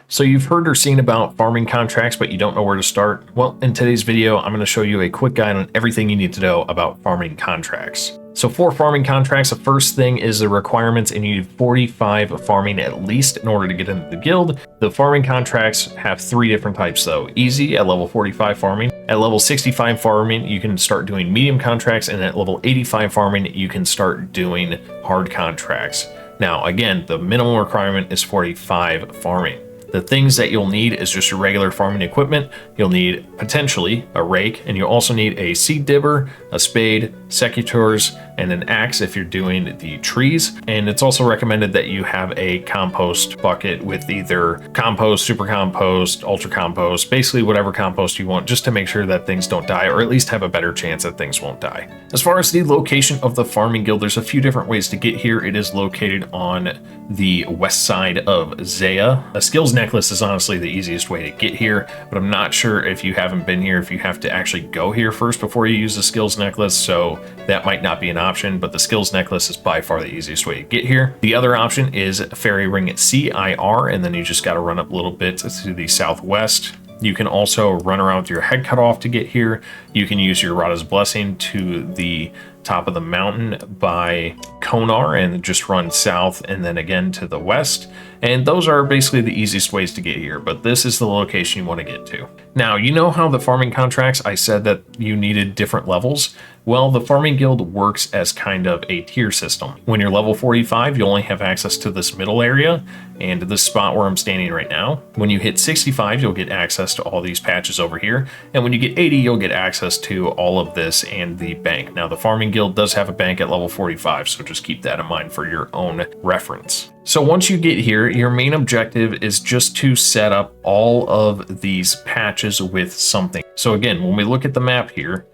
So you've heard or seen about farming contracts, but you don't know where to start? Well, in today's video, I'm going to show you a quick guide on everything you need to know about farming contracts. So for farming contracts, the first thing is the requirements, and you need 45 farming at least in order to get into the guild. The farming contracts have three different types though. Easy at level 45 farming. At level 65 farming, you can start doing medium contracts, and at level 85 farming, you can start doing hard contracts. Now, again, the minimum requirement is 45 farming. The things that you'll need is just your regular farming equipment. You'll need potentially a rake, and you'll also need a seed dibber, a spade, secateurs, and an axe if you're doing the trees. And it's also recommended that you have a compost bucket with either compost, super compost, ultra compost, basically whatever compost you want, just to make sure that things don't die, or at least have a better chance that things won't die. As far as the location of the farming guild, there's a few different ways to get here. It is located on the west side of Zaya. A skills necklace is honestly the easiest way to get here, but I'm not sure if you haven't been here, if you have to actually go here first before you use the skills necklace, so that might not be an option, but the skills necklace is by far the easiest way to get here. The other option is Fairy Ring at CIR, and then you just got to run up a little bit to the southwest. You can also run around with your head cut off to get here. You can use your Rada's Blessing to the top of the mountain by Konar and just run south and then again to the west. And those are basically the easiest ways to get here, but this is the location you want to get to. Now, you know how the farming contracts, I said that you needed different levels? Well, the farming guild works as kind of a tier system. When you're level 45, you only have access to this middle area and this spot where I'm standing right now. When you hit 65, you'll get access to all these patches over here. And when you get 80, you'll get access to all of this and the bank. Now, the farming guild does have a bank at level 45, so just keep that in mind for your own reference. So once you get here, your main objective is just to set up all of these patches with something. So again, when we look at the map here,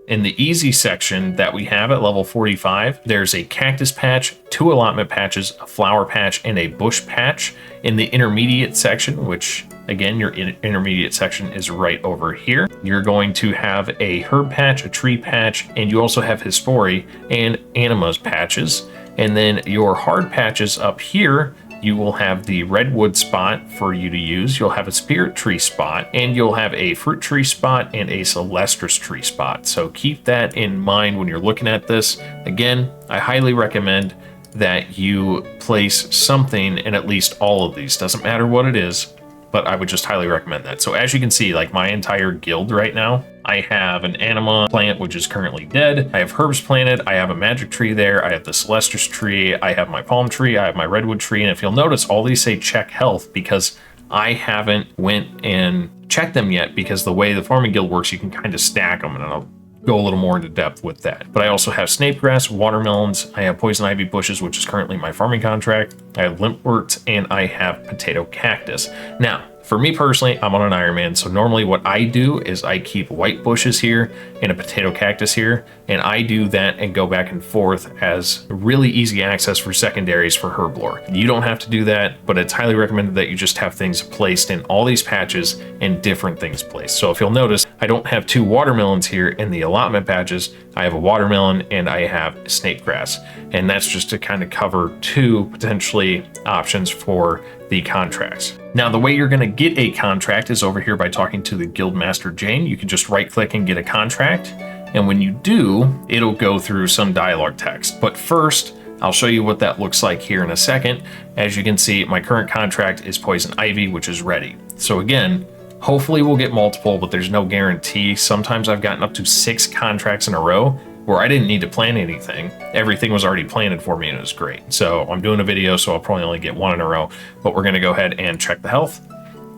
in the easy section that we have at level 45, there's a cactus patch, 2 allotment patches, a flower patch, and a bush patch. In the intermediate section, which again, your intermediate section is right over here, you're going to have a herb patch, a tree patch, and you also have Hispori and Animas patches. And then your hard patches up here, you will have the redwood spot for you to use. You'll have a spirit tree spot, and you'll have a fruit tree spot and a celestris tree spot. So keep that in mind when you're looking at this. Again, I highly recommend that you place something in at least all of these. Doesn't matter what it is, but I would just highly recommend that. So as you can see, like my entire guild right now, I have an anima plant, which is currently dead. I have herbs planted. I have a magic tree there. I have the celestris tree. I have my palm tree. I have my redwood tree. And if you'll notice, all these say check health because I haven't went and checked them yet, because the way the farming guild works, you can kind of stack them, and I'll go a little more into depth with that. But I also have snape grass, watermelons. I have poison ivy bushes, which is currently my farming contract. I have limpworts, and I have potato cactus. Now, for me personally, I'm on an Iron Man, so normally what I do is I keep white bushes here and a potato cactus here, and I do that and go back and forth as really easy access for secondaries for herblore. You don't have to do that, but it's highly recommended that you just have things placed in all these patches and different things placed. So if you'll notice, I don't have 2 watermelons here in the allotment patches. I have a watermelon and I have snape grass, and that's just to kind of cover 2 potentially options for the contracts. Now, the way you're going to get a contract is over here by talking to the Guildmaster Jane. You can just right click and get a contract, and when you do, it'll go through some dialogue text. But first, I'll show you what that looks like here in a second. As you can see, my current contract is poison ivy, which is ready. So again, hopefully we'll get multiple, but there's no guarantee. Sometimes I've gotten up to 6 contracts in a row where I didn't need to plan anything. Everything was already planted for me, and it was great. So I'm doing a video, so I'll probably only get 1 in a row, but we're gonna go ahead and check the health.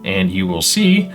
And you will see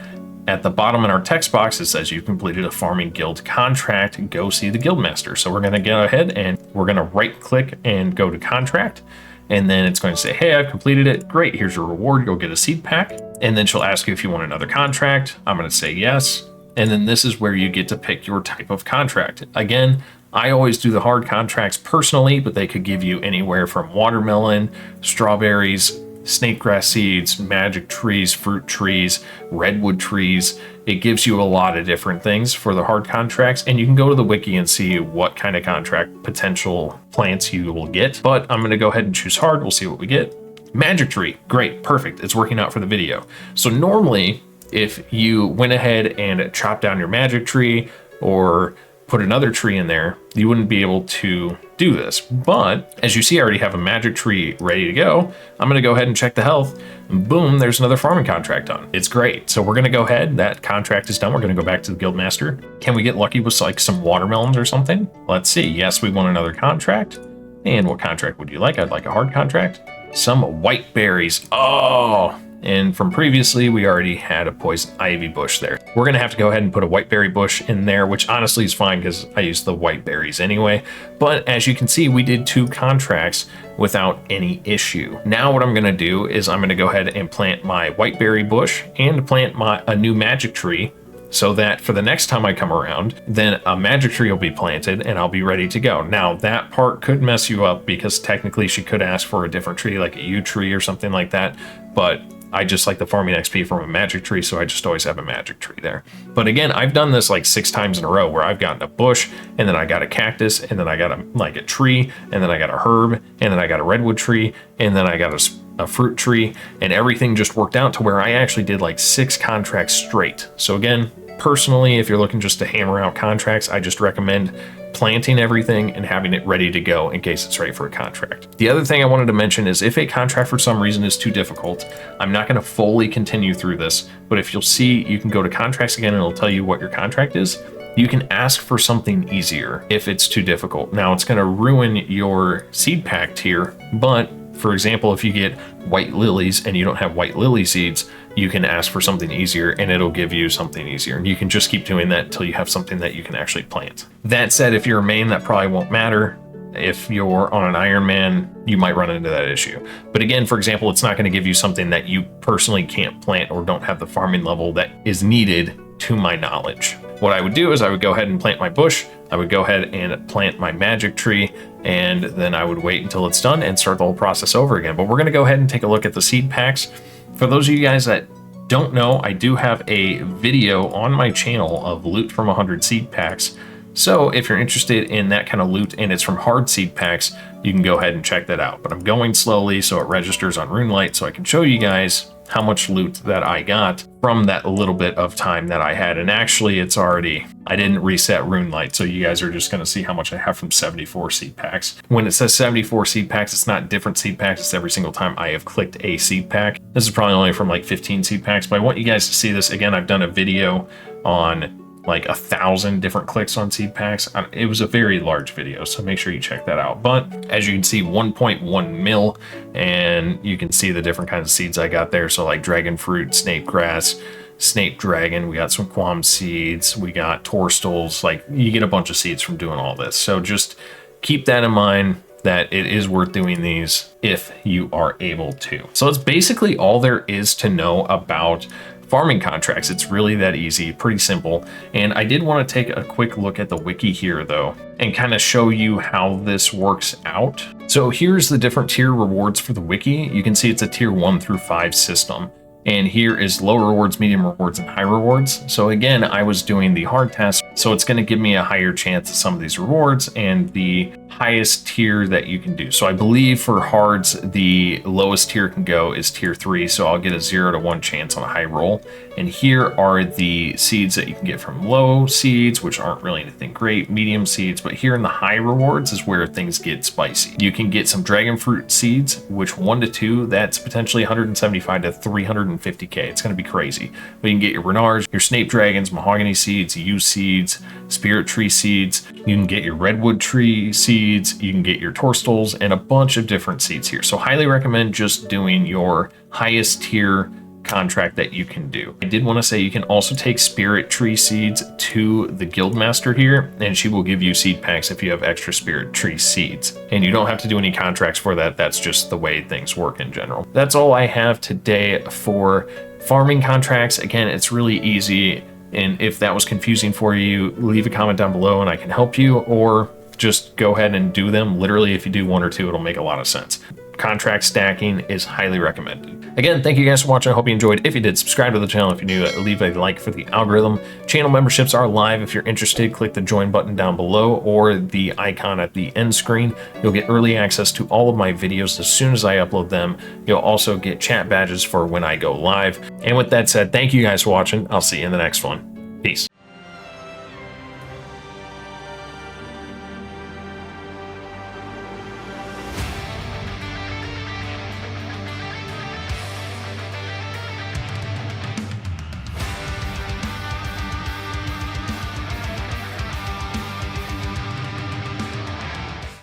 at the bottom in our text box, it says you completed a farming guild contract, go see the guildmaster. So we're gonna go ahead and we're gonna right click and go to contract. And then it's going to say, hey, I've completed it. Great, here's your reward. You'll get a seed pack. And then she'll ask you if you want another contract. I'm gonna say yes. And then this is where you get to pick your type of contract. Again, I always do the hard contracts personally, but they could give you anywhere from watermelon, strawberries, snake grass seeds, magic trees, fruit trees, redwood trees. It gives you a lot of different things for the hard contracts, and you can go to the wiki and see what kind of contract potential plants you will get. But I'm going to go ahead and choose hard. We'll see what we get. Magic tree, great, perfect. It's working out for the video. So normally, if you went ahead and chopped down your magic tree or put another tree in there, you wouldn't be able to do this. But as you see, I already have a magic tree ready to go. I'm gonna go ahead and check the health. And boom, there's another farming contract done. It's great. So we're gonna go ahead, that contract is done. We're gonna go back to the Guildmaster. Can we get lucky with like some watermelons or something? Let's see. Yes, we won another contract. And what contract would you like? I'd like a hard contract. Some white berries. Oh, and from previously, we already had a poison ivy bush there. We're gonna have to go ahead and put a white berry bush in there, which honestly is fine because I use the white berries anyway. But as you can see, we did 2 contracts without any issue. Now what I'm gonna do is I'm gonna go ahead and plant my white berry bush and plant a new magic tree, so that for the next time I come around, then a magic tree will be planted and I'll be ready to go. Now that part could mess you up because technically she could ask for a different tree, like a yew tree or something like that. But I just like the farming XP from a magic tree, so I just always have a magic tree there. But again, I've done this like 6 times in a row where I've gotten a bush and then I got a cactus and then I got a tree and then I got a herb and then I got a redwood tree and then I got a fruit tree, and everything just worked out to where I actually did like 6 contracts straight. So again, personally, if you're looking just to hammer out contracts, I just recommend planting everything and having it ready to go in case it's ready for a contract. The other thing I wanted to mention is if a contract for some reason is too difficult, I'm not going to fully continue through this, but if you'll see, you can go to contracts again and it'll tell you what your contract is. You can ask for something easier if it's too difficult. Now it's going to ruin your seed pack tier, but for example, if you get white lilies and you don't have white lily seeds, you can ask for something easier and it'll give you something easier. And you can just keep doing that until you have something that you can actually plant. That said, if you're a main, that probably won't matter. If you're on an Iron Man, you might run into that issue. But again, for example, it's not going to give you something that you personally can't plant or don't have the farming level that is needed to my knowledge. What I would do is I would go ahead and plant my bush. I would go ahead and plant my magic tree, and then I would wait until it's done and start the whole process over again. But we're going to go ahead and take a look at the seed packs. For those of you guys that don't know, I do have a video on my channel of loot from 100 seed packs. So if you're interested in that kind of loot and it's from hard seed packs, you can go ahead and check that out. But I'm going slowly so it registers on RuneLite so I can show you guys how much loot that I got from that little bit of time that I had. And actually it's already, I didn't reset RuneLite, so you guys are just going to see how much I have from 74 seed packs. When it says 74 seed packs, it's not different seed packs, it's every single time I have clicked a seed pack. This is probably only from like 15 seed packs, but I want you guys to see this. Again, I've done a video on like 1,000 different clicks on seed packs. It was a very large video, so make sure you check that out. But as you can see, 1.1 mil, and you can see the different kinds of seeds I got there. So like dragon fruit, snape grass, snape dragon, we got some quam seeds, we got torstals, like you get a bunch of seeds from doing all this. So just keep that in mind, that it is worth doing these if you are able to. So it's basically all there is to know about farming contracts. It's really that easy, pretty simple. And I did want to take a quick look at the wiki here though, and kind of show you how this works out. So here's the different tier rewards for the wiki. You can see it's a tier 1 through 5 system. And here is low rewards, medium rewards, and high rewards. So again, I was doing the hard test, so it's going to give me a higher chance of some of these rewards and the highest tier that you can do. So I believe for hards, the lowest tier can go is tier 3. So I'll get a 0 to 1 chance on a high roll. And here are the seeds that you can get from low seeds, which aren't really anything great, medium seeds. But here in the high rewards is where things get spicy. You can get some dragon fruit seeds, which 1 to 2, that's potentially 175 to 350k. It's going to be crazy. But you can get your renards, your snape dragons, mahogany seeds, yew seeds, spirit tree seeds. You can get your redwood tree seeds. You can get your torstals and a bunch of different seeds here. So highly recommend just doing your highest tier contract that you can do. I did want to say you can also take spirit tree seeds to the guildmaster here, and she will give you seed packs if you have extra spirit tree seeds. And you don't have to do any contracts for that. That's just the way things work in general. That's all I have today for farming contracts. Again, it's really easy. And if that was confusing for you, leave a comment down below and I can help you, or just go ahead and do them. Literally, if you do 1 or 2, it'll make a lot of sense. contract stacking is highly recommended. Again, thank you guys for watching. I hope you enjoyed. If you did, subscribe to the channel. If you're new, leave a like for the algorithm. Channel memberships are live. If you're interested, click the join button down below or the icon at the end screen. You'll get early access to all of my videos as soon as I upload them. You'll also get chat badges for when I go live. And with that said, thank you guys for watching. I'll see you in the next one. Peace.